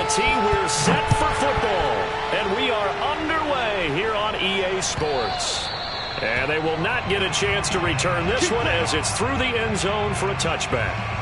Madden22, we're set for football. And we are underway here on EA Sports. And they will not get a chance to return this one as it's through the end zone for a touchback.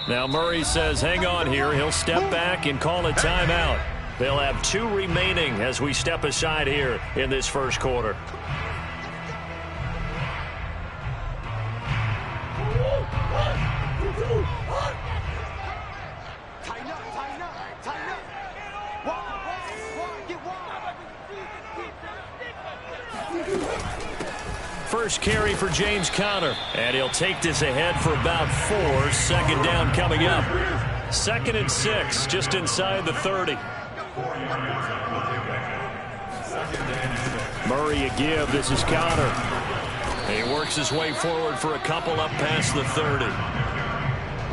Now Murray says hang on here. He'll step back and call a timeout. They'll have 2 remaining as we step aside here in this first quarter. First carry for James Conner, and he'll take this ahead for about 4. Second down coming up. 2nd and 6, just inside the 30. Murray a give. This is Conner. He works his way forward for a couple up past the 30.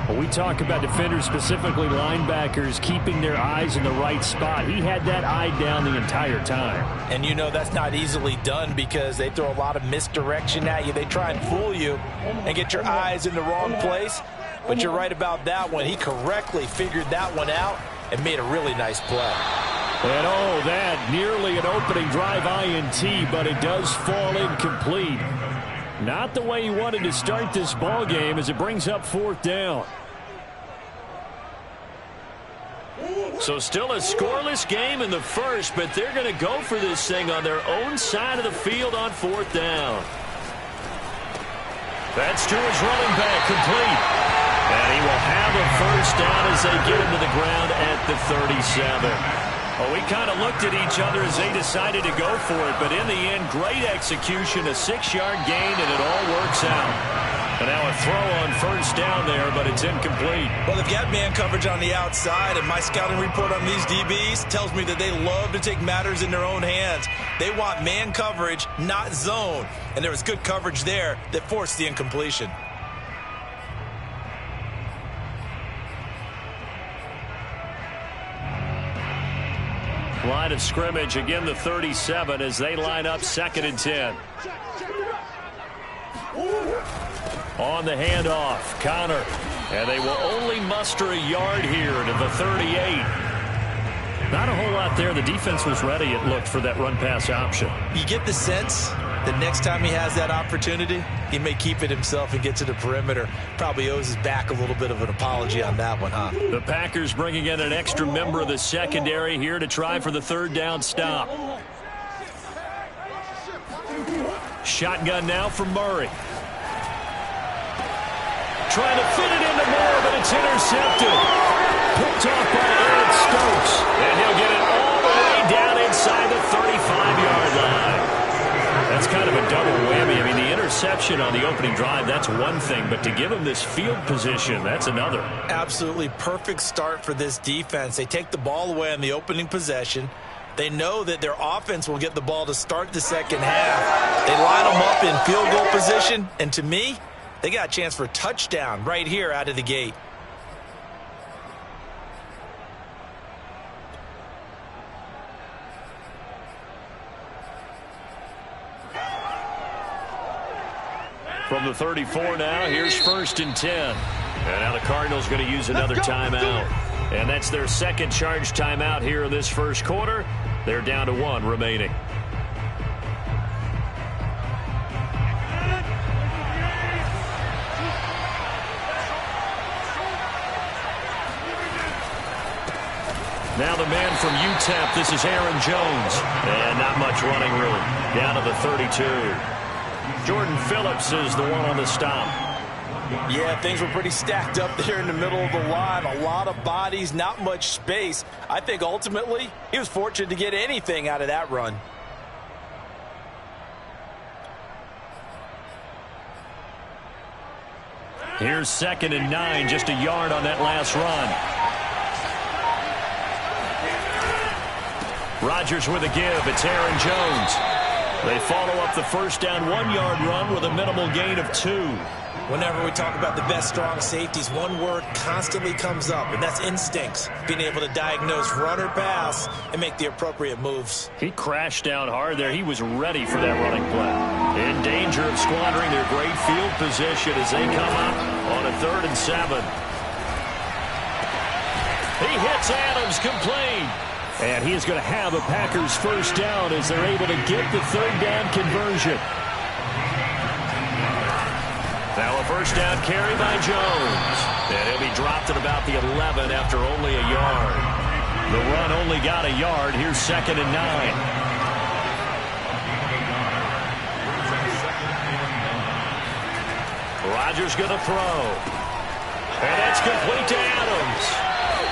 Well, we talk about defenders, specifically linebackers, keeping their eyes in the right spot. He had that eye down the entire time. And you know that's not easily done because they throw a lot of misdirection at you. They try and fool you and get your eyes in the wrong place. But you're right about that one. He correctly figured that one out and made a really nice play. And oh, that nearly an opening drive INT, but it does fall incomplete. Not the way he wanted to start this ball game as it brings up 4th down. So still a scoreless game in the first, but they're going to go for this thing on their own side of the field on 4th down. That's to his running back, complete. And he will have a first down as they get him to the ground at the 37. Well, we kind of looked at each other as they decided to go for it, but in the end, great execution, a 6-yard gain, and it all works out. And now a throw on first down there, but it's incomplete. Well, if you have man coverage on the outside, and my scouting report on these DBs tells me that they love to take matters in their own hands. They want man coverage, not zone. And there was good coverage there that forced the incompletion. Line of scrimmage, again the 37 as they line up 2nd and 10. On the handoff, Conner. And they will only muster a yard here to the 38. Not a whole lot there. The defense was ready, it looked, for that run-pass option. You get the sense that next time he has that opportunity, he may keep it himself and get to the perimeter. Probably owes his back a little bit of an apology on that one, huh? The Packers bringing in an extra member of the secondary here to try for the 3rd down stop. Shotgun now from Murray. Trying to fit it into Moore, but it's intercepted. Picked off by Eric Stokes. And he'll get it all the way down inside the 35-yard line. That's kind of a double whammy. I mean, the interception on the opening drive, that's one thing. But to give him this field position, that's another. Absolutely perfect start for this defense. They take the ball away on the opening possession. They know that their offense will get the ball to start the second half. They line them up in field goal position. And to me, they got a chance for a touchdown right here out of the gate. From the 34 now, here's 1st and 10. And now the Cardinals going to use another timeout. And that's their second charge timeout here in this first quarter. They're down to 1 remaining. Now the man from UTEP, this is Aaron Jones. And not much running room. Down to the 32. Jordan Phillips is the one on the stop. Yeah, things were pretty stacked up there in the middle of the line. A lot of bodies, not much space. I think ultimately he was fortunate to get anything out of that run. Here's 2nd and 9, just a yard on that last run. Rodgers with a give. It's Aaron Jones. They follow up the first down 1-yard run with a minimal gain of 2. Whenever we talk about the best strong safeties, one word constantly comes up, and that's instincts. Being able to diagnose run or pass and make the appropriate moves. He crashed down hard there. He was ready for that running play. In danger of squandering their great field position as they come up on a 3rd and 7. He hits Adams, complete. And he is going to have a Packers first down as they're able to get the 3rd down conversion. Now a first down carry by Jones. And he'll be dropped at about the 11 after only a yard. The run only got a yard. Here's 2nd and 9. Rodgers going to throw. And that's complete to Adams.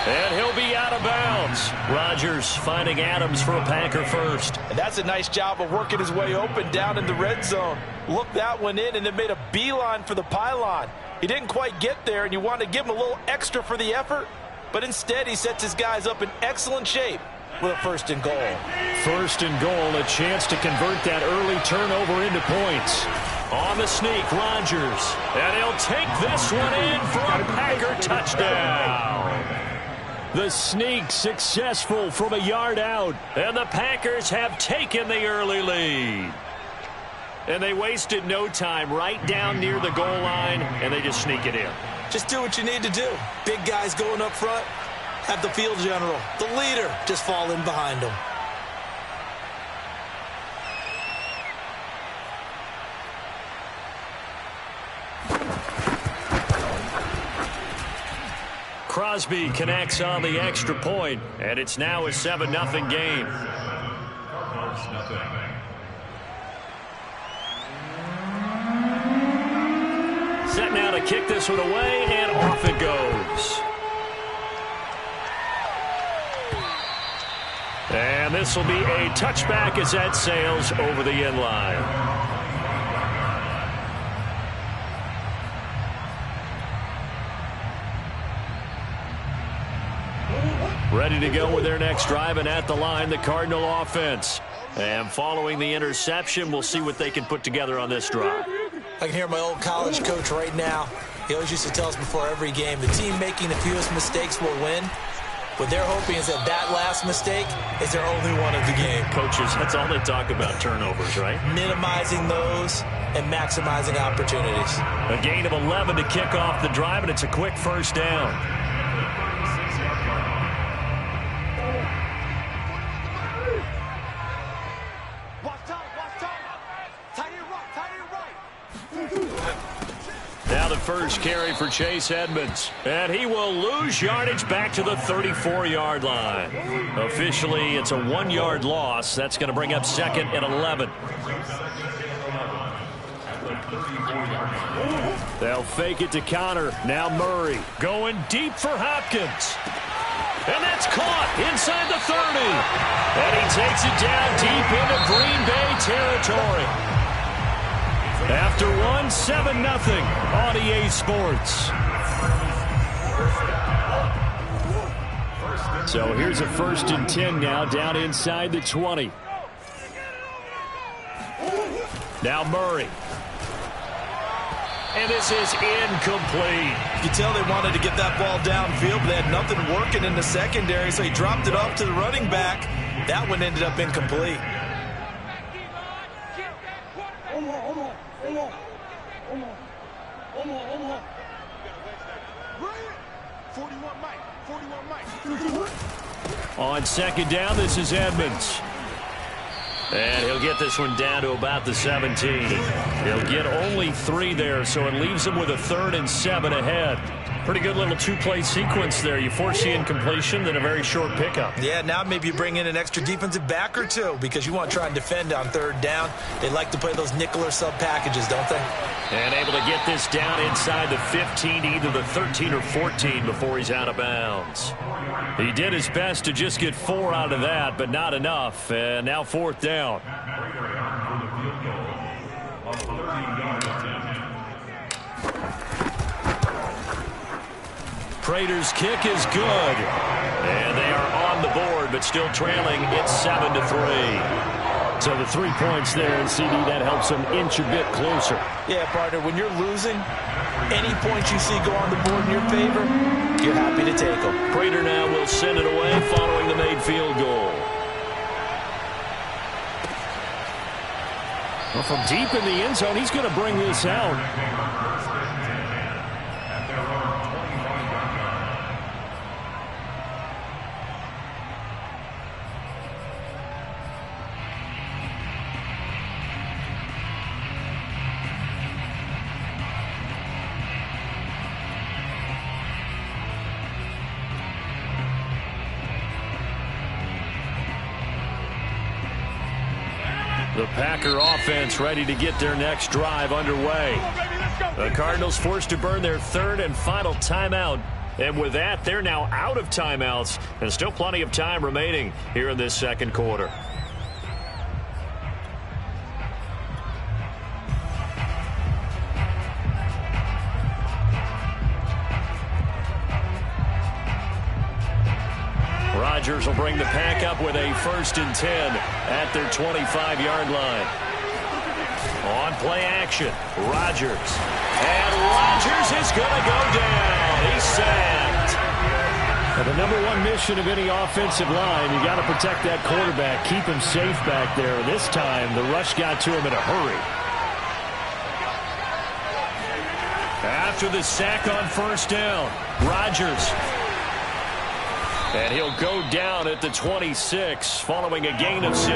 And he'll be out of bounds. Rodgers finding Adams for a Packer first. And that's a nice job of working his way open down in the red zone. Looked that one in and then made a beeline for the pylon. He didn't quite get there, and you want to give him a little extra for the effort. But instead, he sets his guys up in excellent shape with a 1st and goal. 1st and goal, a chance to convert that early turnover into points. On the sneak, Rodgers. And he'll take this one in for a Packer touchdown. The sneak successful from a yard out. And the Packers have taken the early lead. And they wasted no time right down near the goal line, and they just sneak it in. Just do what you need to do. Big guys going up front. Have the field general, the leader, just fall in behind them. Crosby connects on the extra point, and it's now a 7-0 game. Set now to kick this one away, and off it goes. And this will be a touchback as that sails over the end line. Ready to go with their next drive, and at the line, the Cardinal offense. And following the interception, we'll see what they can put together on this drive. I can hear my old college coach right now. He always used to tell us before every game, the team making the fewest mistakes will win. What they're hoping is that that last mistake is their only one of the game. Coaches, that's all they talk about, turnovers, right? Minimizing those and maximizing opportunities. A gain of 11 to kick off the drive, and it's a quick first down. Now the first carry for Chase Edmonds. And he will lose yardage back to the 34-yard line. Officially, it's a 1-yard loss. That's going to bring up 2nd and 11. They'll fake it to Connor. Now Murray going deep for Hopkins. And that's caught inside the 30. And he takes it down deep into Green Bay territory. After 7-0 on EA Sports. So here's a 1st and 10 now down inside the 20. Now Murray. And this is incomplete. You can tell they wanted to get that ball downfield, but they had nothing working in the secondary, so he dropped it off to the running back. That one ended up incomplete. On second down, this is Edmonds. And he'll get this one down to about the 17. He'll get only 3 there, so it leaves him with a 3rd and 7 ahead. Pretty good little 2-play sequence there. You force the incompletion, then a very short pickup. Yeah, now maybe you bring in an extra defensive back or 2 because you want to try and defend on 3rd down. They like to play those nickel or sub packages, don't they? And able to get this down inside the 15, either the 13 or 14 before he's out of bounds. He did his best to just get 4 out of that, but not enough. And now 4th down. Prater's kick is good. And they are on the board, but still trailing. It's 7-3. So the 3 points there, and CD, that helps them inch a bit closer. Yeah, partner, when you're losing, any points you see go on the board in your favor, you're happy to take them. Prater now will send it away following the made field goal. Well, from deep in the end zone, he's going to bring this out. The Packer offense ready to get their next drive underway. The Cardinals forced to burn their 3rd and final timeout. And with that, they're now out of timeouts. And still plenty of time remaining here in this second quarter. Rodgers will bring the pack up with a 1st and 10 at their 25-yard line. On play action, Rodgers. And Rodgers is going to go down. He's sacked. Now, the #1 mission of any offensive line, you got to protect that quarterback, keep him safe back there. This time, the rush got to him in a hurry. After the sack on 1st down, Rodgers. And he'll go down at the 26 following a gain of 6.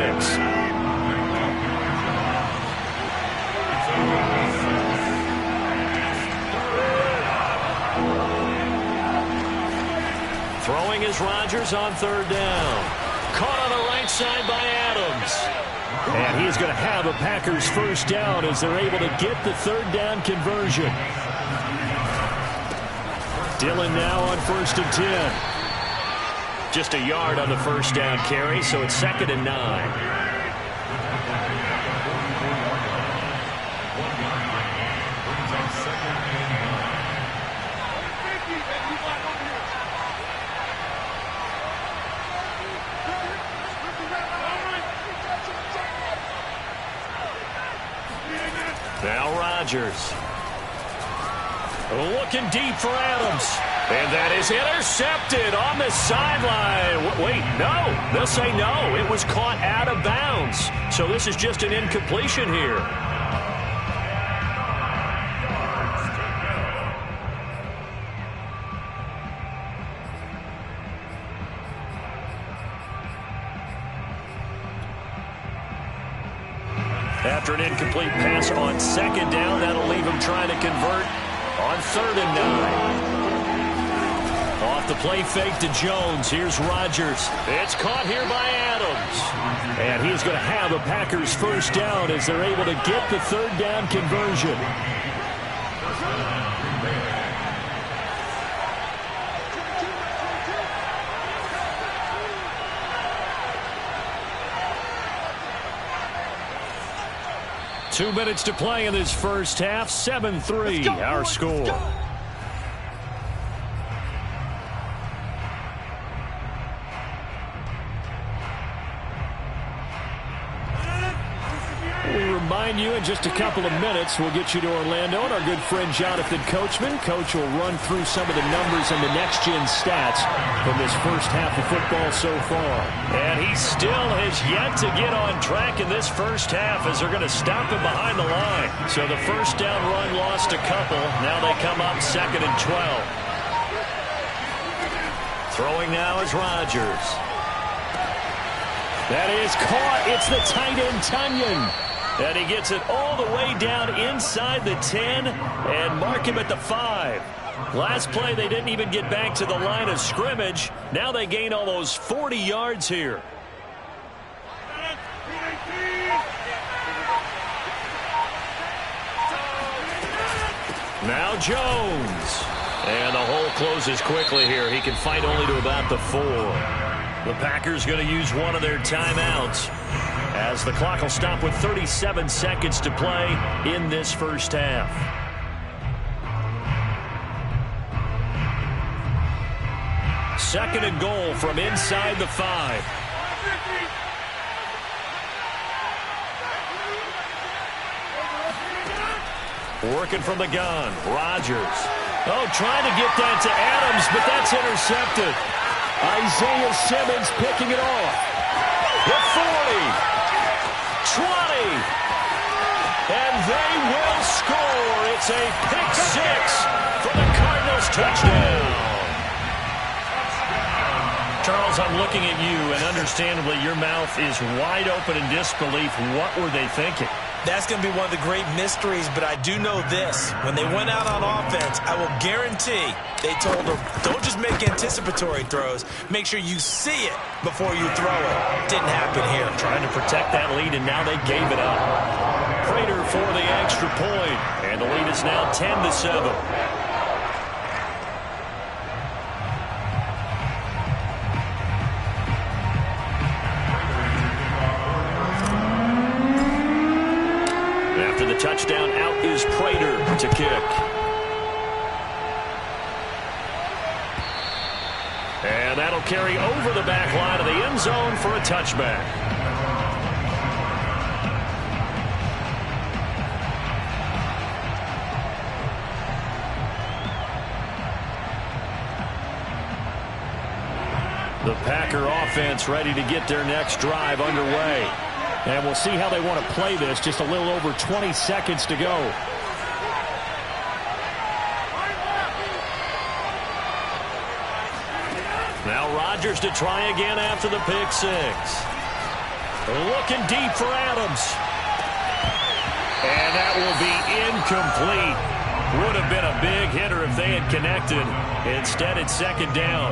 Throwing is Rodgers on 3rd down. Caught on the right side by Adams. And he's going to have a Packers 1st down as they're able to get the 3rd down conversion. Dillon now on 1st and 10. Just a yard on the 1st down carry, so it's 2nd and 9. Now Rodgers. Looking deep for Adams. And that is intercepted on the sideline. Wait, no. They'll say no. It was caught out of bounds. So this is just an incompletion here. After an incomplete pass on 2nd down, that'll leave him trying to convert on 3rd and 9. Off the play fake to Jones. Here's Rodgers. It's caught here by Adams. And he's going to have a Packers 1st down as they're able to get the 3rd down conversion. Two minutes to play in this first half. 7-3, our score. Remind you in just a couple of minutes we'll get you to Orlando and our good friend Jonathan Coachman. Coach will run through some of the numbers and the next-gen stats from this first half of football so far. And he still has yet to get on track in this first half as they're going to stop him behind the line. So the 1st down run lost a couple. Now they come up 2nd and 12. Throwing now is Rodgers. That is caught. It's the tight end, Tunyon. And he gets it all the way down inside the 10 and mark him at the 5. Last play, they didn't even get back to the line of scrimmage. Now they gain almost 40 yards here. Now Jones. And the hole closes quickly here. He can fight only to about the 4. The Packers going to use one of their timeouts as the clock will stop with 37 seconds to play in this first half. Second and goal from inside the 5. Working from the gun, Rodgers. Oh, trying to get that to Adams, but that's intercepted. Isaiah Simmons picking it off. The 40. 20. And they will score. It's a pick 6 for the Cardinals touchdown. Charles, I'm looking at you, and understandably your mouth is wide open in disbelief. What were they thinking? That's going to be one of the great mysteries, but I do know this. When they went out on offense, I will guarantee they told them, don't just make anticipatory throws. Make sure you see it before you throw it. Didn't happen here. Trying to protect that lead, and now they gave it up. Prater for the extra point, and the lead is now 10-7. After the touchdown, out is Prater to kick. And that'll carry over the back line of the end zone for a touchback. The Packer offense ready to get their next drive underway. And we'll see how they want to play this. Just a little over 20 seconds to go. Now Rodgers to try again after the pick 6. Looking deep for Adams. And that will be incomplete. Would have been a big hitter if they had connected. Instead, it's second down.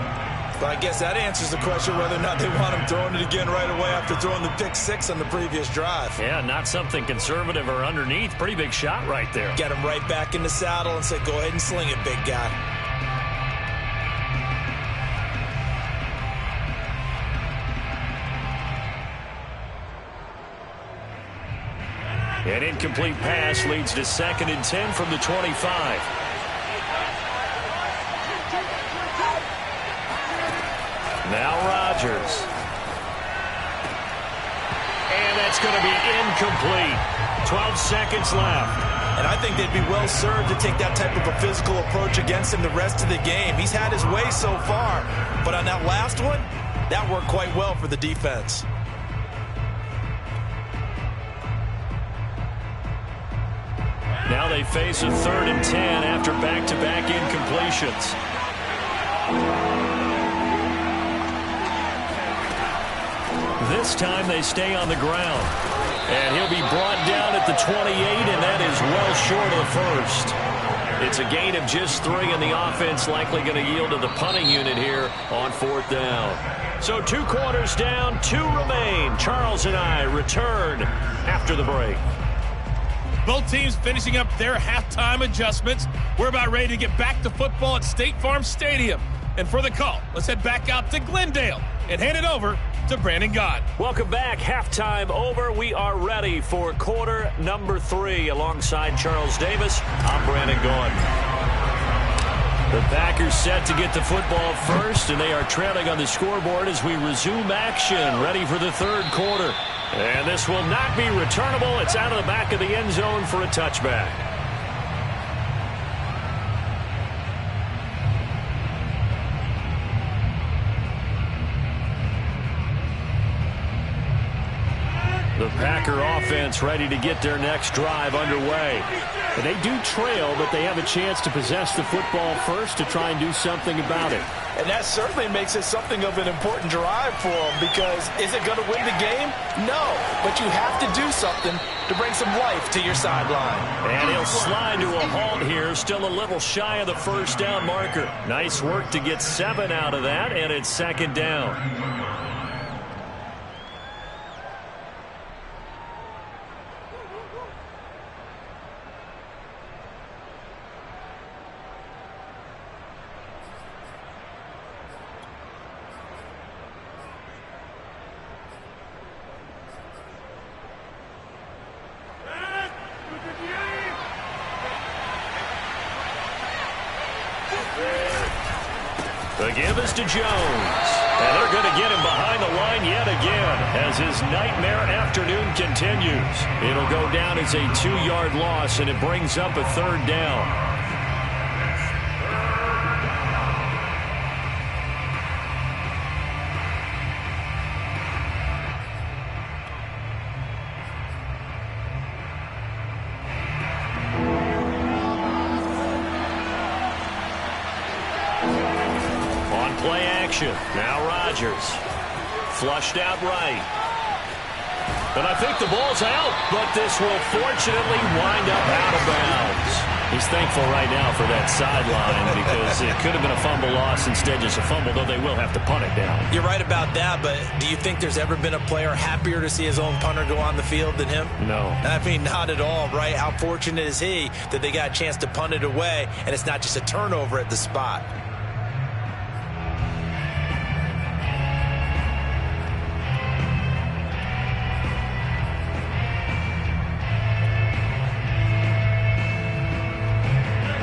But I guess that answers the question whether or not they want him throwing it again right away after throwing the pick 6 on the previous drive. Yeah, not something conservative or underneath. Pretty big shot right there. Get him right back in the saddle and say, go ahead and sling it, big guy. An incomplete pass leads to 2nd and 10 from the 25. Now Rodgers. And that's going to be incomplete. 12 seconds left. And I think they'd be well served to take that type of a physical approach against him the rest of the game. He's had his way so far. But on that last one, that worked quite well for the defense. Now they face a 3rd and 10 after back-to-back incompletions. This time they stay on the ground. And he'll be brought down at the 28, and that is well short of the first. It's a gain of just 3, and the offense likely going to yield to the punting unit here on 4th down. So 2 quarters down, 2 remain. Charles and I return after the break. Both teams finishing up their halftime adjustments. We're about ready to get back to football at State Farm Stadium. And for the call, let's head back out to Glendale and hand it over to Brandon Gaudin. Welcome back. Halftime over. We are ready for quarter number 3. Alongside Charles Davis, I'm Brandon Gaudin. The Packers set to get the football first, and they are trailing on the scoreboard as we resume action, ready for the 3rd quarter. And this will not be returnable. It's out of the back of the end zone for a touchback. The Packer offense ready to get their next drive underway. And they do trail, but they have a chance to possess the football first to try and do something about it. And that certainly makes it something of an important drive for them, because is it going to win the game? No, but you have to do something to bring some life to your sideline. And he'll slide to a halt here, still a little shy of the first down marker. Nice work to get 7 out of that, and it's second down. The give is to Jones. And they're going to get him behind the line yet again as his nightmare afternoon continues. It'll go down as a 2-yard loss, and it brings up a third down. Play action. Now Rodgers. Flushed out right. And I think the ball's out, but this will fortunately wind up out of bounds. He's thankful right now for that sideline because it could have been a fumble loss, instead just a fumble, though they will have to punt it down. You're right about that, but do you think there's ever been a player happier to see his own punter go on the field than him? No. I mean, not at all, right? How fortunate is he that they got a chance to punt it away, and it's not just a turnover at the spot.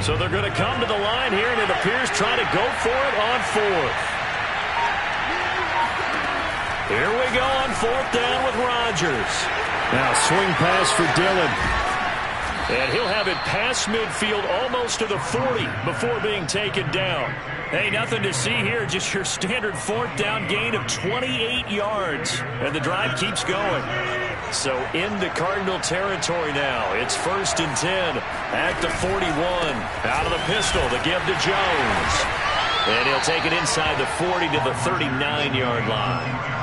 So they're going to come to the line here, and it appears trying to go for it on 4th. Here we go on 4th down with Rodgers. Now swing pass for Dillon. And he'll have it past midfield almost to the 40 before being taken down. Hey, nothing to see here, just your standard 4th down gain of 28 yards. And the drive keeps going. So into Cardinal territory now. It's 1st and 10 at the 41. Out of the pistol, the give to Jones. And he'll take it inside the 40 to the 39-yard line.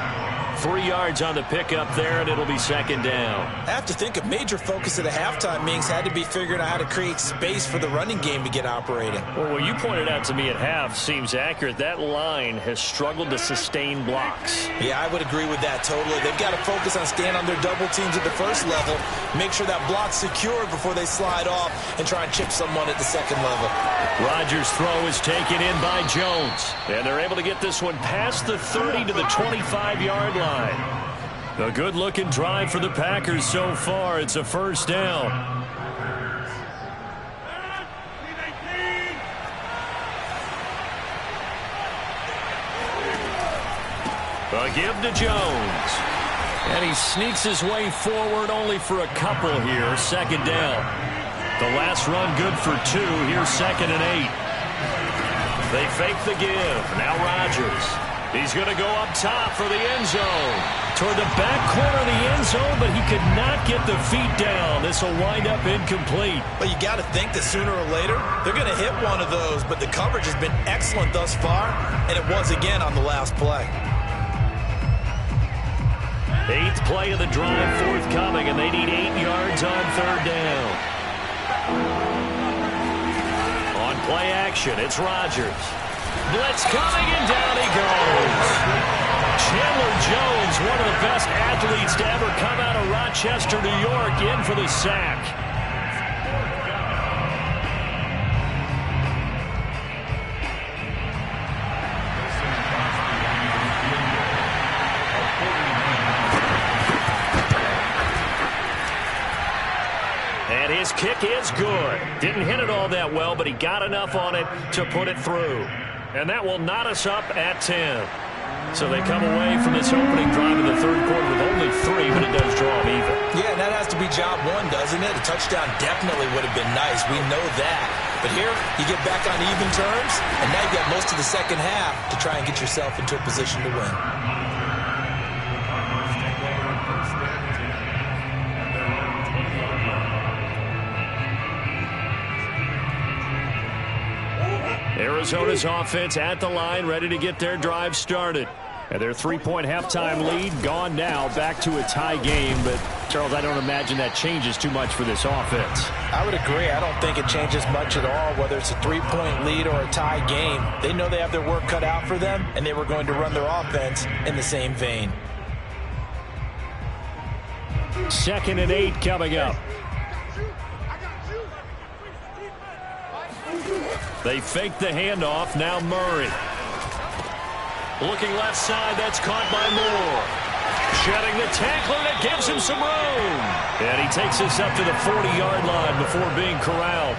3 yards on the pickup there, and it'll be second down. I have to think a major focus of the halftime meetings had to be figuring out how to create space for the running game to get operating. Well, what you pointed out to me at half seems accurate. That line has struggled to sustain blocks. Yeah, I would agree with that totally. They've got to focus on staying on their double teams at the first level, make sure that block's secured before they slide off and try and chip someone at the second level. Rodgers' throw is taken in by Jones, and they're able to get this one past the 30 to the 25-yard line. A good-looking drive for the Packers so far. It's a first down. A give to Jones. And he sneaks his way forward only for a couple here. Second down. The last run good for 2. Here's 2nd and 8. They fake the give. Now Rodgers. He's going to go up top for the end zone. Toward the back corner of the end zone, but he could not get the feet down. This will wind up incomplete. But you got to think that sooner or later, they're going to hit one of those. But the coverage has been excellent thus far, and it was again on the last play. 8th play of the drive forthcoming, and they need 8 yards on 3rd down. On play action, it's Rodgers. Blitz coming, and down he goes. Chandler Jones, one of the best athletes to ever come out of Rochester, New York, in for the sack. And his kick is good. Didn't hit it all that well, but he got enough on it to put it through. And that will knot us up at 10. So they come away from this opening drive in the 3rd quarter with only 3, but it does draw them even. Yeah, and that has to be job 1, doesn't it? A touchdown definitely would have been nice. We know that. But here, you get back on even terms, and now you've got most of the second half to try and get yourself into a position to win. Arizona's offense at the line, ready to get their drive started. And their three-point halftime lead gone now, back to a tie game. But, Charles, I don't imagine that changes too much for this offense. I would agree. I don't think it changes much at all, whether it's a three-point lead or a tie game. They know they have their work cut out for them, and they were going to run their offense in the same vein. 2nd and 8 coming up. They fake the handoff. Now Murray. Looking left side, that's caught by Moore. Shedding the tackler, that gives him some room. And he takes us up to the 40-yard line before being corralled.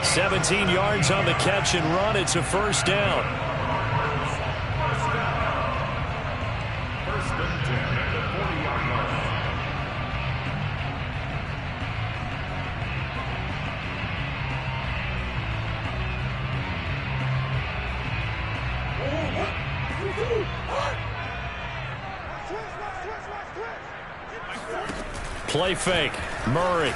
17 yards on the catch and run. It's a first down. First and 10 at the 40-yard line. Play fake. Murray.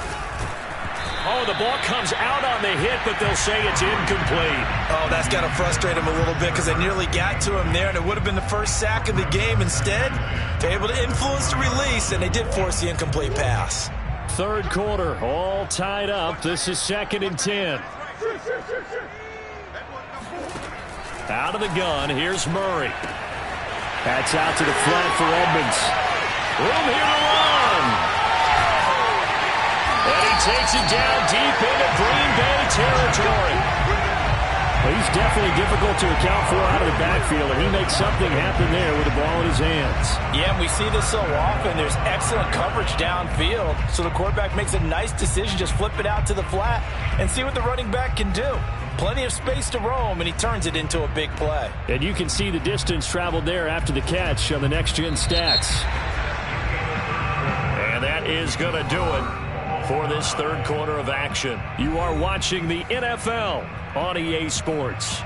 Oh, the ball comes out on the hit, but they'll say it's incomplete. Oh, that's got to frustrate him a little bit because they nearly got to him there, and it would have been the first sack of the game. Instead, they're able to influence the release, and they did force the incomplete pass. Third quarter, all tied up. This is 2nd and 10. Out of the gun, here's Murray. That's out to the flat for Edmonds. Room here to run. And he takes it down deep into Green Bay territory. Well, he's definitely difficult to account for out of the backfield, and he makes something happen there with the ball in his hands. Yeah, and we see this so often. There's excellent coverage downfield, so the quarterback makes a nice decision, just flip it out to the flat and see what the running back can do. Plenty of space to roam, and he turns it into a big play. And you can see the distance traveled there after the catch on the next-gen stats. And that is going to do it for this third quarter of action. You are watching the NFL on EA Sports.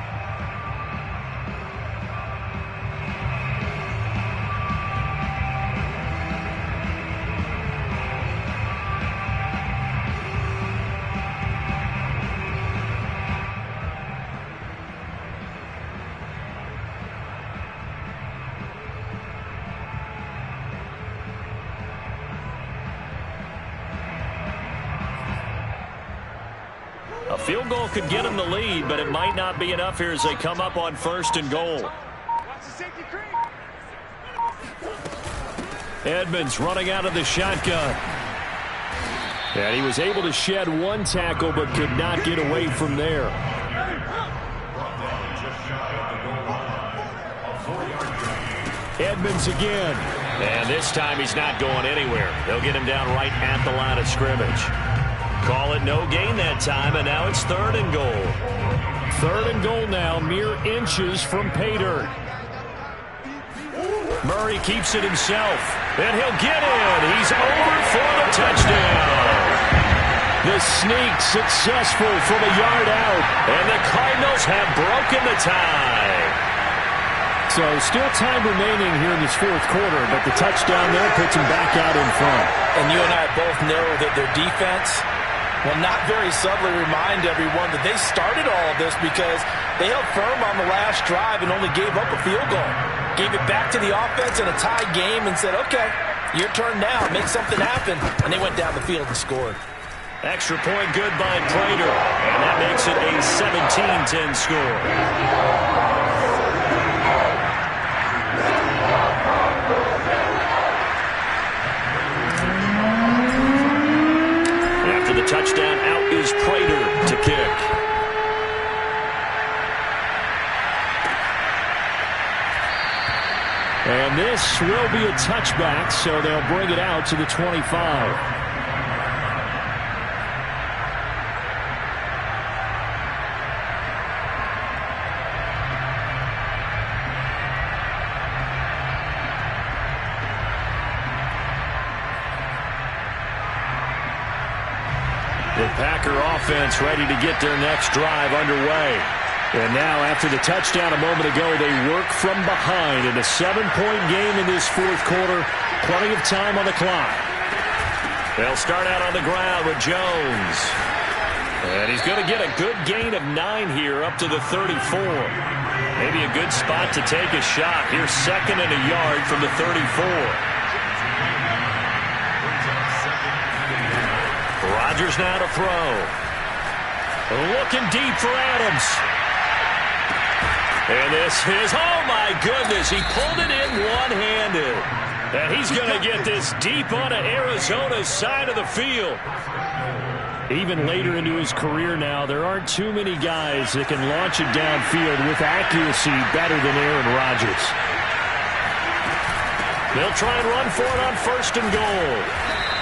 A field goal could get them the lead, but it might not be enough here as they come up on 1st and goal. Edmonds running out of the shotgun. And he was able to shed one tackle, but could not get away from there. Edmonds again. And this time he's not going anywhere. They'll get him down right at the line of scrimmage. Call it no gain that time, and now it's 3rd and goal. 3rd and goal now, mere inches from pay dirt. Murray keeps it himself, and he'll get in. He's over for the touchdown. The sneak successful from a yard out, and the Cardinals have broken the tie. So still time remaining here in this 4th quarter, but the touchdown there puts him back out in front. And you and I both know that their defense will not very subtly remind everyone that they started all of this because they held firm on the last drive and only gave up a field goal. Gave it back to the offense in a tie game and said, okay, your turn now, make something happen. And they went down the field and scored. Extra point good by Prater, and that makes it a 17-10 score. After the touchdown, out is Prater to kick. And this will be a touchback, so they'll bring it out to the 25. The Packer offense ready to get their next drive underway. And now, after the touchdown a moment ago, they work from behind in a 7-point game in this 4th quarter. Plenty of time on the clock. They'll start out on the ground with Jones. And he's going to get a good gain of 9 here up to the 34. Maybe a good spot to take a shot. Here's 2nd and a yard from the 34. Rodgers now to throw. Looking deep for Adams. And this is, oh my goodness, he pulled it in one-handed. And he's going to get this deep onto Arizona's side of the field. Even later into his career now, there aren't too many guys that can launch it downfield with accuracy better than Aaron Rodgers. They'll try and run for it on 1st and goal.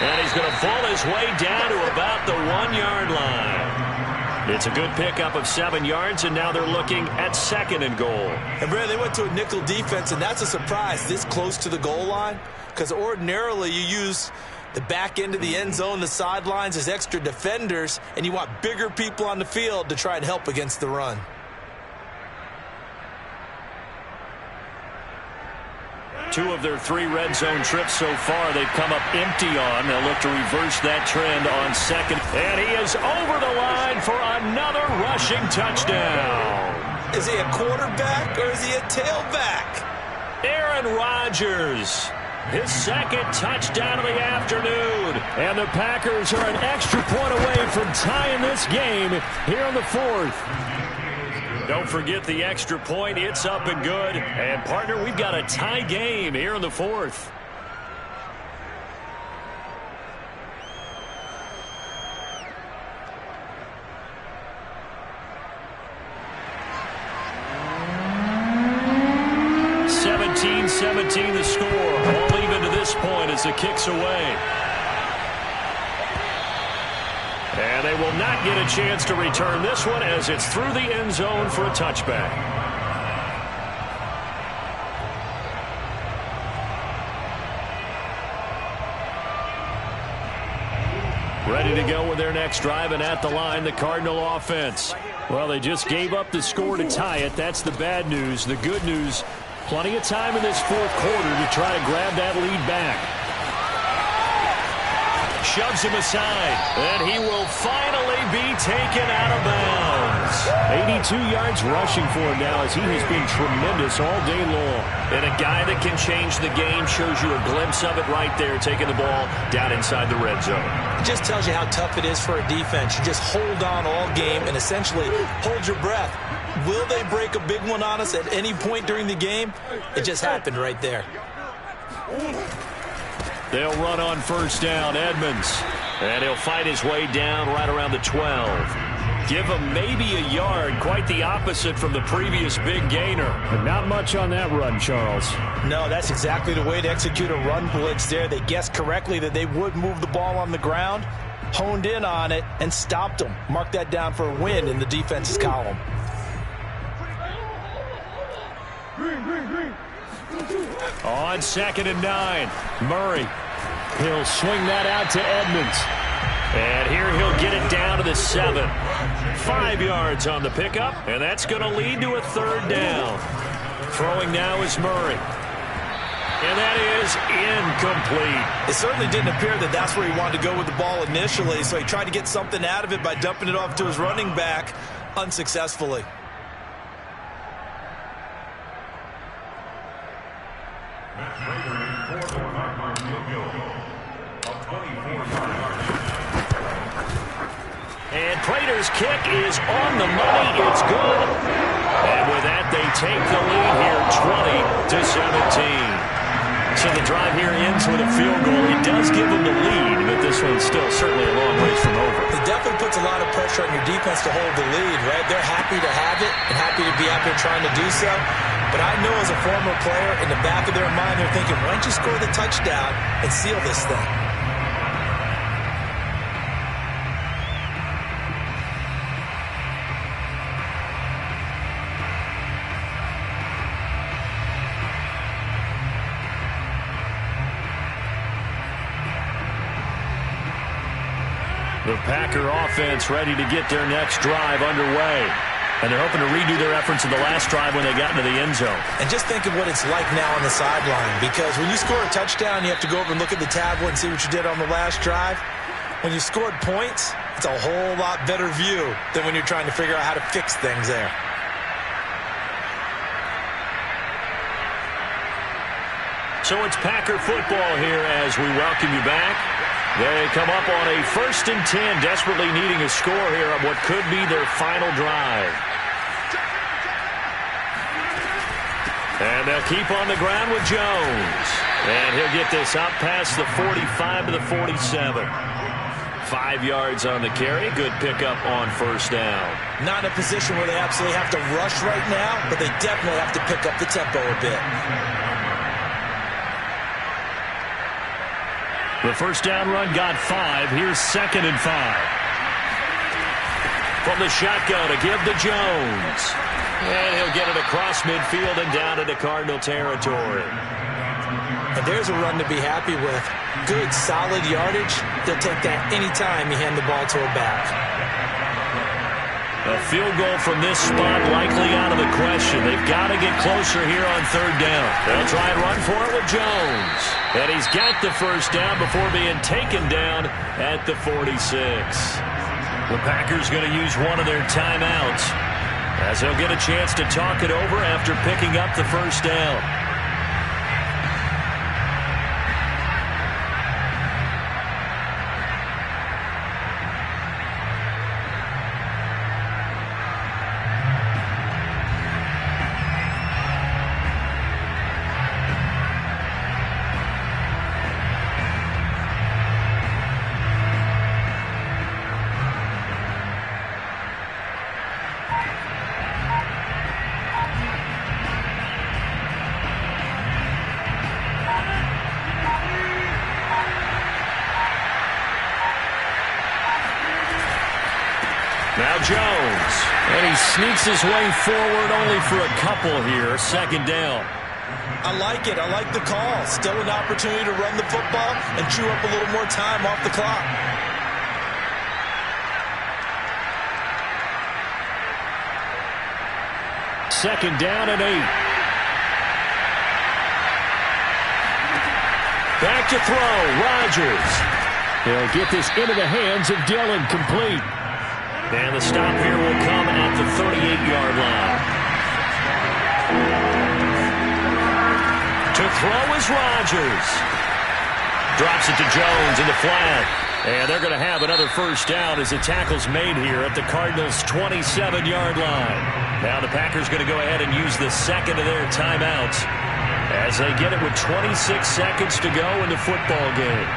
And he's going to fall his way down to about the 1-yard line. It's a good pickup of 7 yards, and now they're looking at 2nd and goal. And, Brad, they went to a nickel defense, and that's a surprise this close to the goal line, because ordinarily you use the back end of the end zone, the sidelines as extra defenders, and you want bigger people on the field to try and help against the run. Two of their 3 red zone trips so far they've come up empty on. They'll look to reverse that trend on 2nd. And he is over the line for another rushing touchdown. Is he a quarterback or is he a tailback? Aaron Rodgers. His 2nd touchdown of the afternoon. And the Packers are an extra point away from tying this game here in the 4th. Don't forget the extra point. It's up and good. And, partner, we've got a tie game here in the 4th. The score, all even to this point as the kick's away. And they will not get a chance to return this one as it's through the end zone for a touchback. Ready to go with their next drive, and at the line, the Cardinal offense. Well, they just gave up the score to tie it. That's the bad news. The good news, plenty of time in this 4th quarter to try to grab that lead back. Shoves him aside, and he will finally be taken out of bounds. 82 yards rushing for him now as he has been tremendous all day long. And a guy that can change the game, shows you a glimpse of it right there, taking the ball down inside the red zone. It just tells you how tough it is for a defense. You just hold on all game and essentially hold your breath. Will they break a big one on us at any point during the game? It just happened right there. They'll run on 1st down, Edmonds. And he'll fight his way down right around the 12. Give him maybe a yard, quite the opposite from the previous big gainer. But not much on that run, Charles. No, that's exactly the way to execute a run blitz there. They guessed correctly that they would move the ball on the ground, honed in on it, and stopped them. Mark that down for a win in the defense's column. On 2nd and 9, Murray. He'll swing that out to Edmonds. And here he'll get it down to the 7. 5 yards on the pickup, and that's going to lead to a 3rd down. Throwing now is Murray. And that is incomplete. It certainly didn't appear that that's where he wanted to go with the ball initially, so he tried to get something out of it by dumping it off to his running back unsuccessfully. And Prater's kick is on the money. It's good. And with that, they take the lead here, 20-17. So the drive here ends with a field goal. It does give them the lead, but this one's still certainly a long ways from over. It definitely puts a lot of pressure on your defense to hold the lead, right? They're happy to have it and happy to be out there trying to do so. But I know as a former player, in the back of their mind, they're thinking, why don't you score the touchdown and seal this thing? The Packer offense ready to get their next drive underway. And they're hoping to redo their efforts in the last drive when they got into the end zone. And just think of what it's like now on the sideline, because when you score a touchdown, you have to go over and look at the tablet and see what you did on the last drive. When you scored points, it's a whole lot better view than when you're trying to figure out how to fix things there. So it's Packer football here as we welcome you back. They come up on a 1st and 10, desperately needing a score here on what could be their final drive. And they'll keep on the ground with Jones. And he'll get this up past the 45 to the 47. 5 yards on the carry. Good pickup on 1st down. Not in a position where they absolutely have to rush right now, but they definitely have to pick up the tempo a bit. The 1st down run got 5. Here's 2nd and 5. From the shotgun to give to Jones. And he'll get it across midfield and down into Cardinal territory. And there's a run to be happy with. Good, solid yardage. They'll take that anytime you hand the ball to a back. A field goal from this spot likely out of the question. They've got to get closer here on 3rd down. They'll try and run for it with Jones. And he's got the 1st down before being taken down at the 46. The Packers going to use one of their timeouts as they'll get a chance to talk it over after picking up the 1st down. Now Jones, and he sneaks his way forward only for a couple here. 2nd down. I like it. I like the call. Still an opportunity to run the football and chew up a little more time off the clock. Second down and 8. Back to throw. Rodgers. He'll get this into the hands of Dillon, complete. And the stop here will come at the 38-yard line. To throw is Rodgers. Drops it to Jones in the flat. And they're going to have another 1st down as the tackle's made here at the Cardinals' 27-yard line. Now the Packers going to go ahead and use the 2nd of their timeouts as they get it with 26 seconds to go in the football game.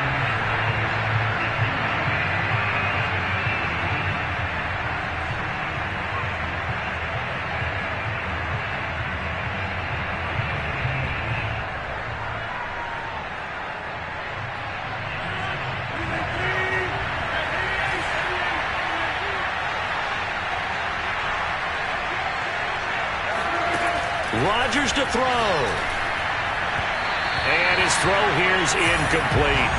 Rodgers to throw. And his throw here is incomplete.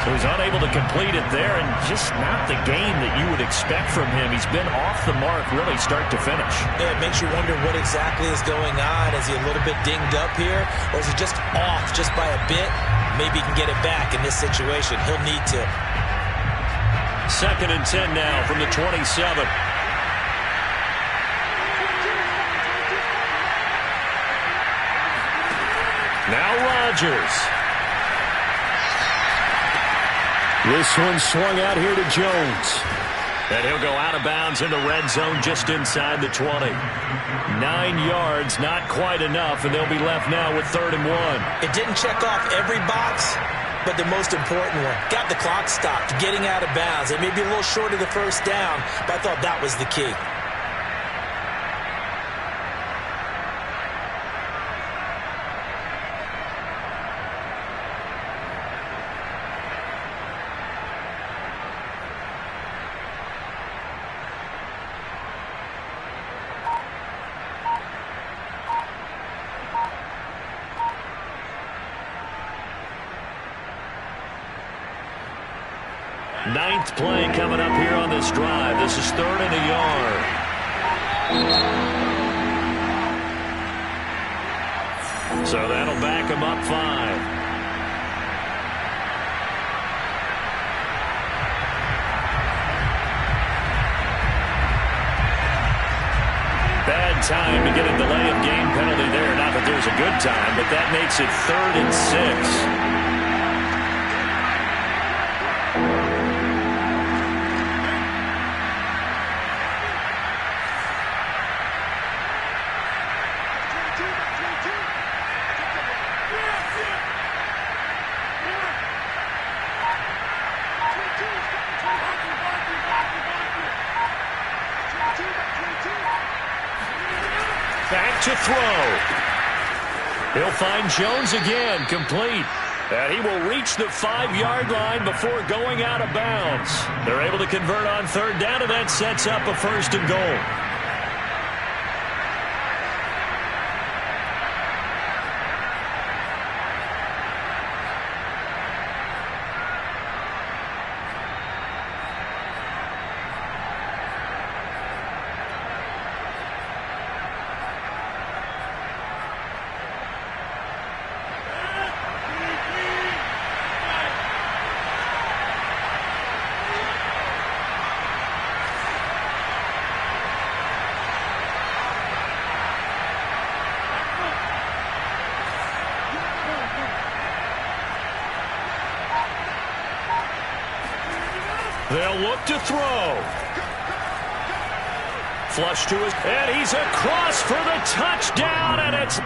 So he's unable to complete it there, and just not the game that you would expect from him. He's been off the mark really start to finish. Yeah, it makes you wonder what exactly is going on. Is he a little bit dinged up here, or is he just off just by a bit? Maybe he can get it back in this situation. He'll need to. 2nd and 10 now from the 27. Now Rodgers. This one swung out here to Jones. And he'll go out of bounds in the red zone just inside the 20. 9 yards, not quite enough, and they'll be left now with 3rd and 1. It didn't check off every box, but the most important one. Got the clock stopped, getting out of bounds. It may be a little short of the 1st down, but I thought that was the key. Ninth play coming up here on this drive. This is 3rd and a yard. So that'll back him up 5. in time to get a delay of game penalty there. Not that there's a good time, but that makes it 3rd and 6. Back to throw. He'll find Jones again, complete. And he will reach the 5-yard line before going out of bounds. They're able to convert on 3rd down, and that sets up a 1st and goal. They'll look to throw. Flush to his, and he's across for the touchdown, and it's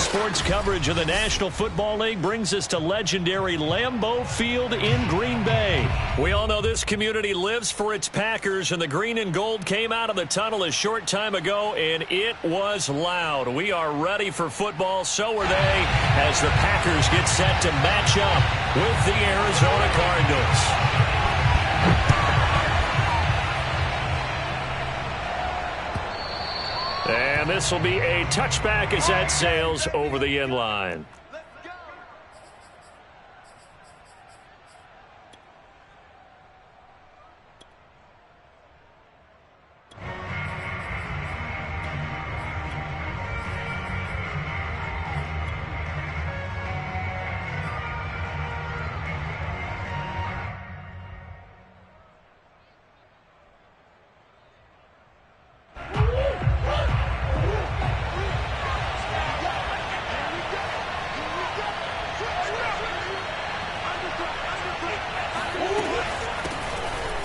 Sports coverage of the National Football League brings us to legendary Lambeau Field in Green Bay. We all know this community lives for its Packers, and the green and gold came out of the tunnel a short time ago, and it was loud. We are ready for football, so are they, as the Packers get set to match up with the Arizona Cardinals. And this will be a touchback as that sails over the end line.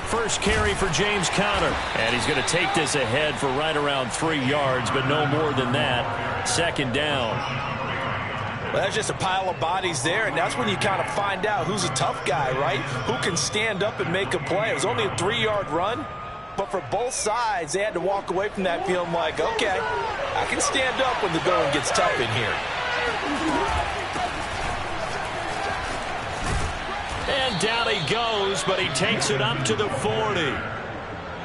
First carry for James Conner. And he's going to take this ahead for right around 3 yards, but no more than that. Second down. Well, that's just a pile of bodies there, and that's when you kind of find out who's a tough guy, right? Who can stand up and make a play. It was only a 3-yard run, but for both sides, they had to walk away from that feeling like, okay, I can stand up when the going gets tough in here. And down he goes, but he takes it up to the 40.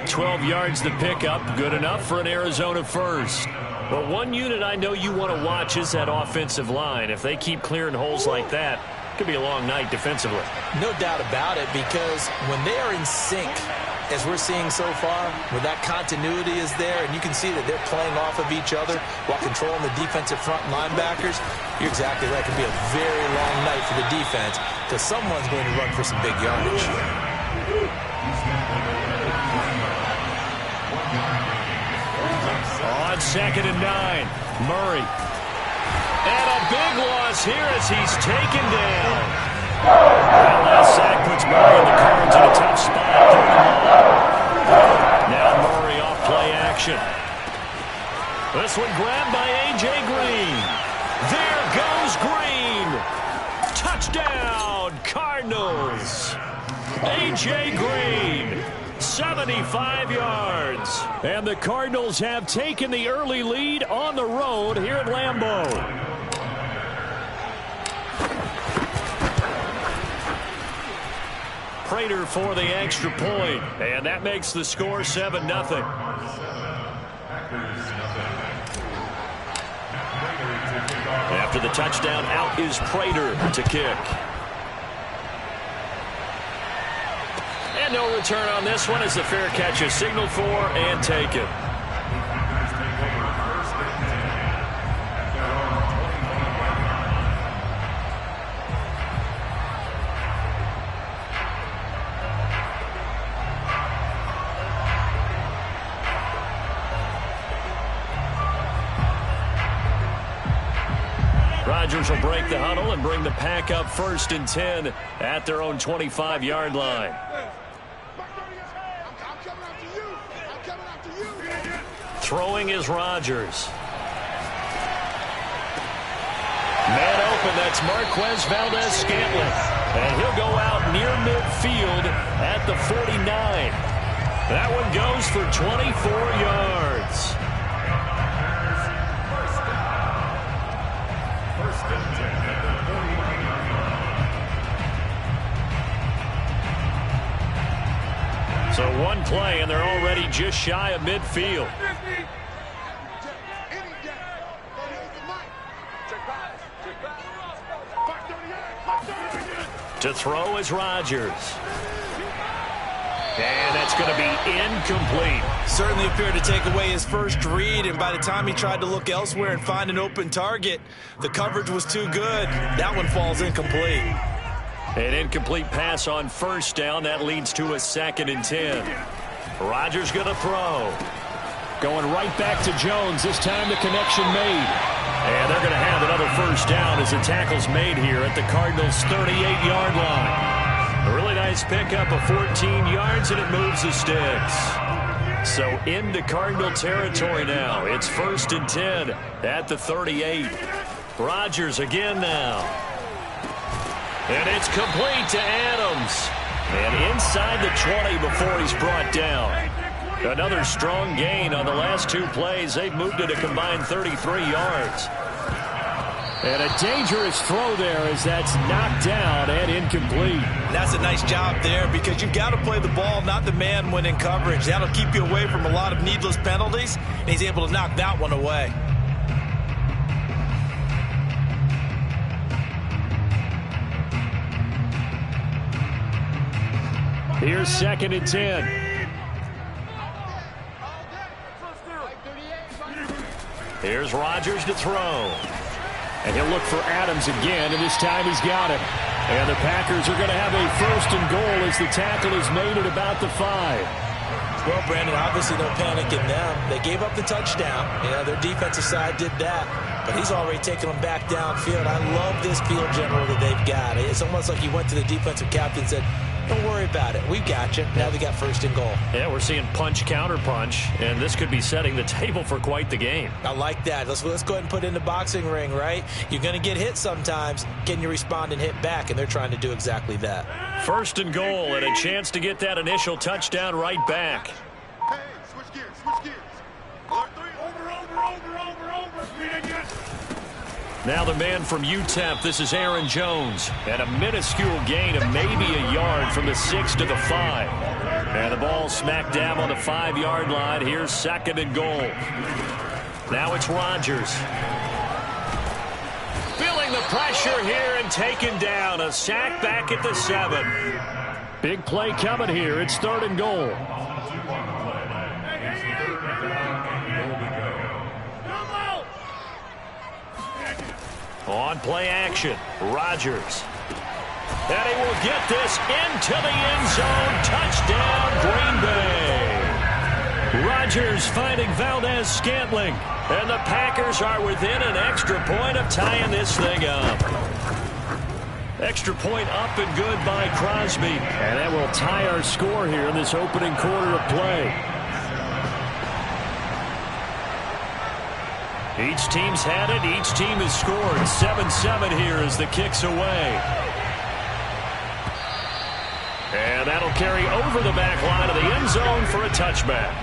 12 yards to pick up, good enough for an Arizona first. But one unit I know you want to watch is that offensive line. If they keep clearing holes like that, it could be a long night defensively. No doubt about it, because when they are in sync, as we're seeing so far, where that continuity is there, and you can see that they're playing off of each other while controlling the defensive front linebackers, you're exactly right. It could be a very long night for the defense because someone's going to run for some big yardage. On 2nd and 9, Murray. And a big loss here as he's taken down. That last sack puts Murray in the cards in a tough spot. Now Murray off play action. This one grabbed by A.J. Green. There goes Green. Touchdown, Cardinals. A.J. Green, 75 yards. And the Cardinals have taken the early lead on the road here at Lambeau. Prater for the extra point, and that makes the score 7-0. After the touchdown, out is Prater to kick. And no return on this one as the fair catch is signaled for and taken. Rodgers will break the huddle and bring the pack up 1st and 10 at their own 25-yard line. Throwing is Rodgers. Man open, that's Marquez Valdez-Scantling. And he'll go out near midfield at the 49. That one goes for 24 yards. So one play, and they're already just shy of midfield. To throw is Rodgers. And that's going to be incomplete. Certainly appeared to take away his first read, and by the time he tried to look elsewhere and find an open target, the coverage was too good. That one falls incomplete. An incomplete pass on 1st down. That leads to a 2nd and 10. Rodgers going to throw. Going right back to Jones. This time the connection made. And they're going to have another 1st down as the tackle's made here at the Cardinals' 38-yard line. A really nice pickup of 14 yards, and it moves the sticks. So into Cardinal territory now. It's 1st and 10 at the 38. Rodgers again now. And it's complete to Adams. And inside the 20 before he's brought down. Another strong gain on the last 2 plays. They've moved it a combined 33 yards. And a dangerous throw there as that's knocked down and incomplete. That's a nice job there because you've got to play the ball, not the man when in coverage. That'll keep you away from a lot of needless penalties, and he's able to knock that one away. Here's 2nd and 10. Here's Rodgers to throw. And he'll look for Adams again, and this time he's got it. And the Packers are going to have a 1st and goal as the tackle is made at about the 5. Well, Brandon, obviously no panic in them. They gave up the touchdown. Yeah, their defensive side did that. But he's already taken them back downfield. I love this field general that they've got. It's almost like he went to the defensive captain and said, don't worry about it. We've got you. Now they got 1st and goal. Yeah, we're seeing punch, counter punch, and this could be setting the table for quite the game. I like that. Let's go ahead and put it in the boxing ring, right? You're going to get hit sometimes. Can you respond and hit back? And they're trying to do exactly that. 1st and goal and a chance to get that initial touchdown right back. Hey, switch gears, switch gears. Alert 3, over. Speed again. Now the man from UTEP, this is Aaron Jones. And a minuscule gain of maybe a yard from the 6 to the 5. And the ball smack dab on the 5-yard line. Here's 2nd and goal. Now it's Rodgers. Feeling the pressure here and taken down. A sack back at the 7. Big play coming here. It's 3rd and goal. On play action, Rodgers. And he will get this into the end zone. Touchdown, Green Bay. Rodgers finding Valdez-Scantling. And the Packers are within an extra point of tying this thing up. Extra point up and good by Crosby. And that will tie our score here in this opening quarter of play. Each team's had it. Each team has scored. 7-7 here as the kick's away. And that'll carry over the back line of the end zone for a touchback.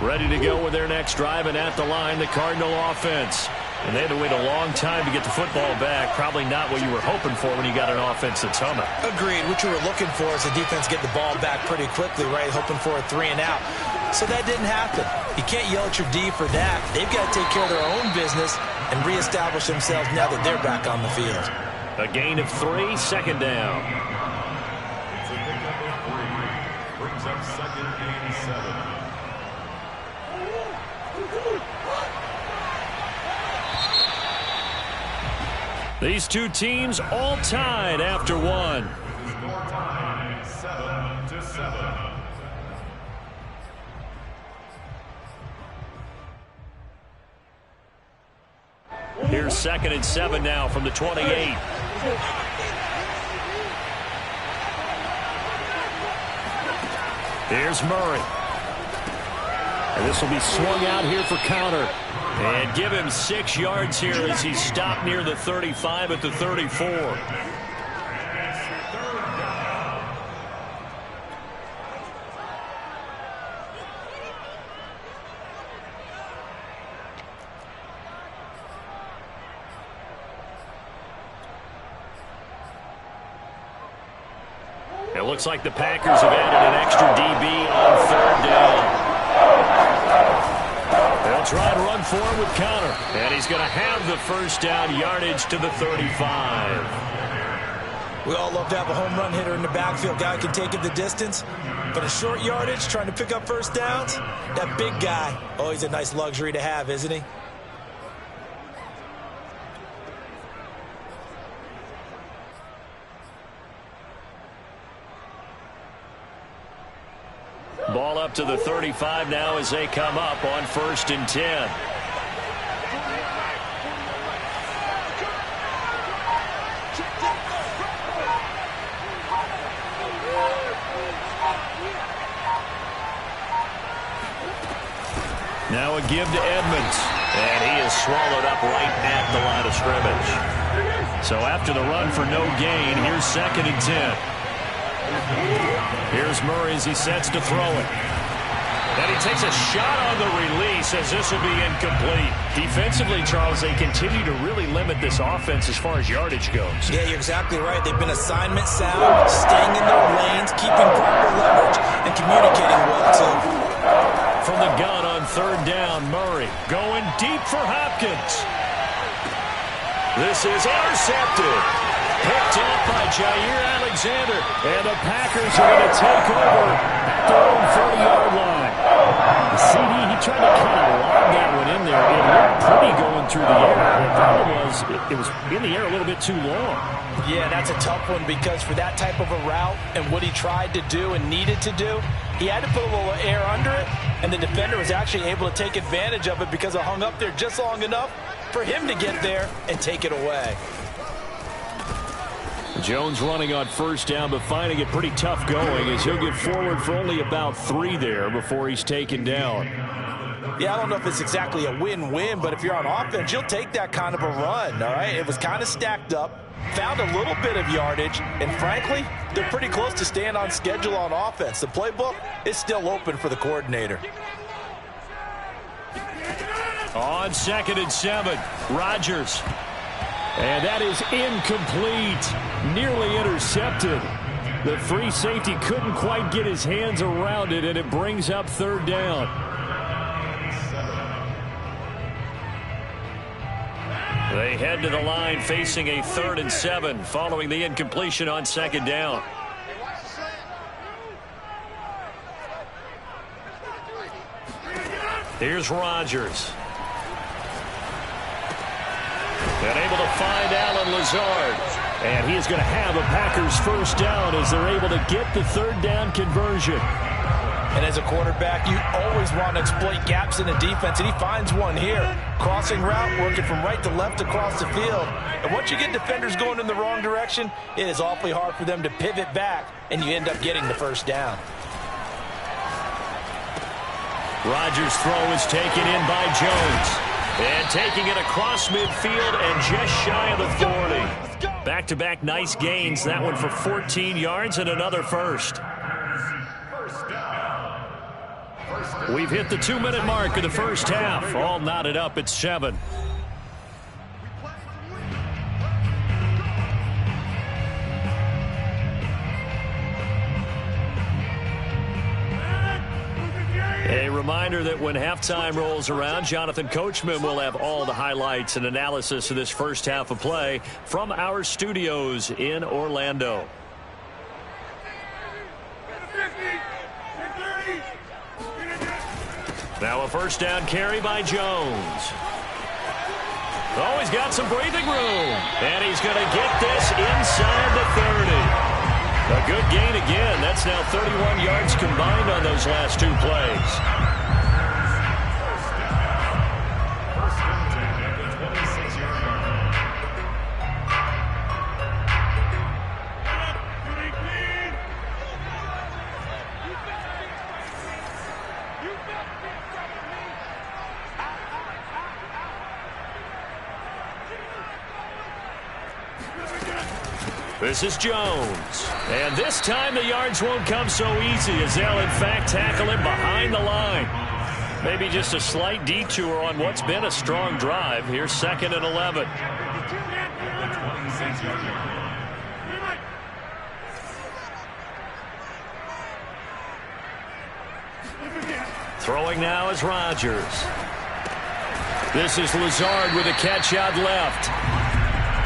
Ready to go with their next drive, and at the line, the Cardinal offense. And they had to wait a long time to get the football back. Probably not what you were hoping for when you got an offense that's humming. Agreed. What you were looking for is the defense get the ball back pretty quickly, right? Hoping for a 3 and out. So that didn't happen. You can't yell at your D for that. They've got to take care of their own business and reestablish themselves now that they're back on the field. A gain of 3, 2nd down. It's a pickup of 3. Brings up 2nd and 7. These two teams all tied after 1. Score time 7-7. Here's 2nd and 7 now from the 28. Here's Murray. And this will be swung out here for counter. And give him 6 yards here as he stopped near the 35 at the 34. It looks like the Packers have added an extra DB on 3rd down. They'll try and run for him with counter. And he's going to have the 1st down, yardage to the 35. We all love to have a home run hitter in the backfield. Guy can take it the distance. But a short yardage, trying to pick up 1st downs, that big guy, oh, he's a nice luxury to have, isn't he? Ball up to the 35 now as they come up on 1st and 10. throw a give to Edmonds. And he is swallowed up right at the line of scrimmage. So after the run for no gain, here's 2nd and 10. Here's Murray as he sets to throw it. And he takes a shot on the release as this will be incomplete. Defensively, Charles, they continue to really limit this offense as far as yardage goes. Yeah, you're exactly right. They've been assignment sound, staying in their lanes, keeping proper leverage, and communicating well, too. From the gun on 3rd down, Murray going deep for Hopkins. This is intercepted. Picked off by Jair Alexander. And the Packers are going to take over at their own 30-yard line. The CD, he tried to kind of lob that one in there. It looked pretty going through the air. The problem was it was in the air a little bit too long. Yeah, that's a tough one because for that type of a route and what he tried to do and needed to do, he had to put a little air under it, and the defender was actually able to take advantage of it because it hung up there just long enough for him to get there and take it away. Jones running on 1st down, but finding it pretty tough going as he'll get forward for only about 3 there before he's taken down. Yeah, I don't know if it's exactly a win-win, but if you're on offense, you'll take that kind of a run, all right? It was kind of stacked up, found a little bit of yardage, and frankly, they're pretty close to staying on schedule on offense. The playbook is still open for the coordinator. On 2nd and 7, Rodgers. And that is incomplete. Nearly intercepted. The free safety couldn't quite get his hands around it, and it brings up 3rd down. They head to the line facing a 3rd and 7 following the incompletion on 2nd down. Here's Rodgers. And able to find Allen Lazard. And he is going to have a Packers 1st down as they're able to get the 3rd down conversion. And as a quarterback, you always want to exploit gaps in the defense, and he finds one here. Crossing route, working from right to left across the field. And once you get defenders going in the wrong direction, it is awfully hard for them to pivot back, and you end up getting the 1st down. Rodgers' throw is taken in by Jones. And taking it across midfield and just shy of the 40. Back-to-back nice gains. That one for 14 yards and another 1st. We've hit the 2-minute mark of the 1st half. All knotted up at 7. A reminder that when halftime rolls around, Jonathan Coachman will have all the highlights and analysis of this 1st half of play from our studios in Orlando. Now a 1st down carry by Jones. Oh, he's got some breathing room. And he's going to get this inside the 30. A good gain again. That's now 31 yards combined on those last 2 plays. This is Jones. And this time the yards won't come so easy as they'll in fact tackle him behind the line. Maybe just a slight detour on what's been a strong drive. Here's 2nd and 11. Throwing now is Rodgers. This is Lazard with a catch out left.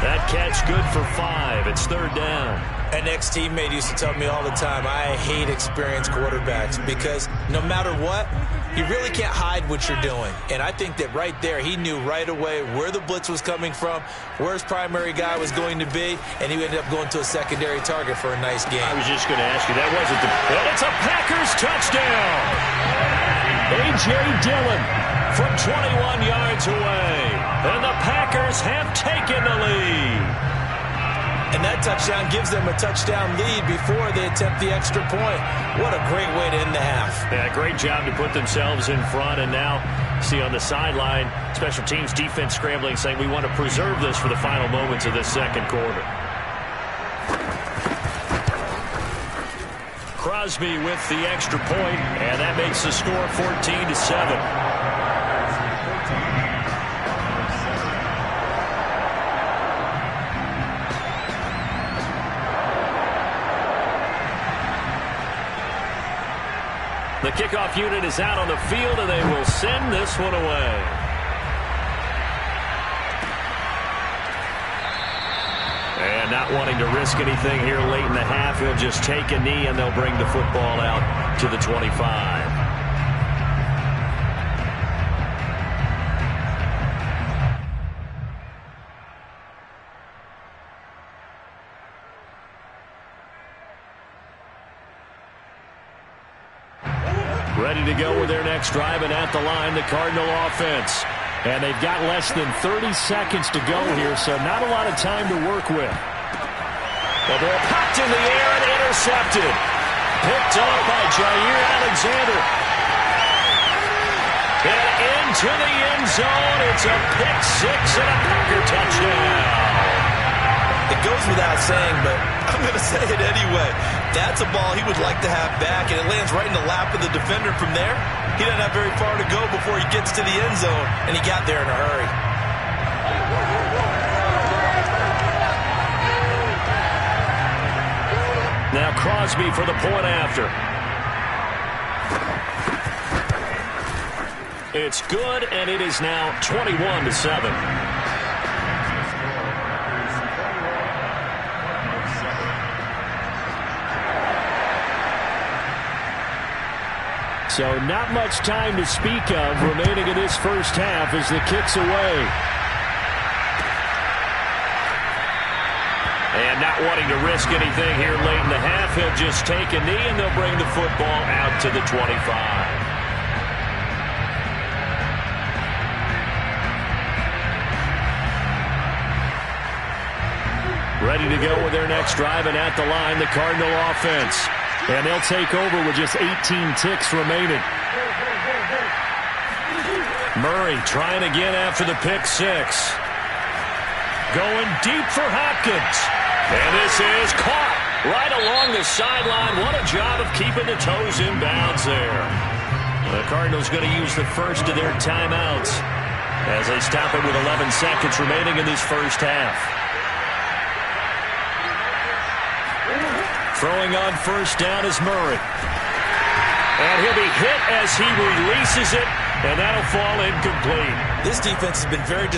That catch good for 5. It's 3rd down. An ex-teammate used to tell me all the time, I hate experienced quarterbacks because no matter what, you really can't hide what you're doing. And I think that right there, he knew right away where the blitz was coming from, where his primary guy was going to be, and he ended up going to a secondary target for a nice game. I was just going to ask you, that wasn't the... And it's a Packers touchdown! A.J. Dillon from 21 yards away. And the Packers have taken the lead. And that touchdown gives them a touchdown lead before they attempt the extra point. What a great way to end the half. Yeah, great job to put themselves in front. And now, see on the sideline, special teams defense scrambling, saying we want to preserve this for the final moments of this second quarter. Crosby with the extra point, and that makes the score 14-7. The kickoff unit is out on the field, and they will send this one away. And not wanting to risk anything here late in the half, he'll just take a knee, and they'll bring the football out to the 25. Ready to go with their next drive, and at the line, the Cardinal offense. And they've got less than 30 seconds to go here, so not a lot of time to work with. The ball popped in the air and intercepted. Picked off by Jair Alexander. And into the end zone. It's a pick six and a Packer touchdown. It goes without saying, but I'm going to say it anyway. That's a ball he would like to have back, and it lands right in the lap of the defender from there. He doesn't have very far to go before he gets to the end zone, and he got there in a hurry. Now Crosby for the point after. It's good, and it is now 21-7. So not much time to speak of remaining in this first half as the kick's away. And not wanting to risk anything here late in the half, he'll just take a knee and they'll bring the football out to the 25. Ready to go with their next drive, and at the line, the Cardinal offense. And they'll take over with just 18 ticks remaining. Murray trying again after the pick six. Going deep for Hopkins. And this is caught right along the sideline. What a job of keeping the toes in bounds there. The Cardinals going to use the first of their timeouts as they stop it with 11 seconds remaining in this first half. Throwing on first down is Murray. And he'll be hit as he releases it, and that'll fall incomplete. This defense has been very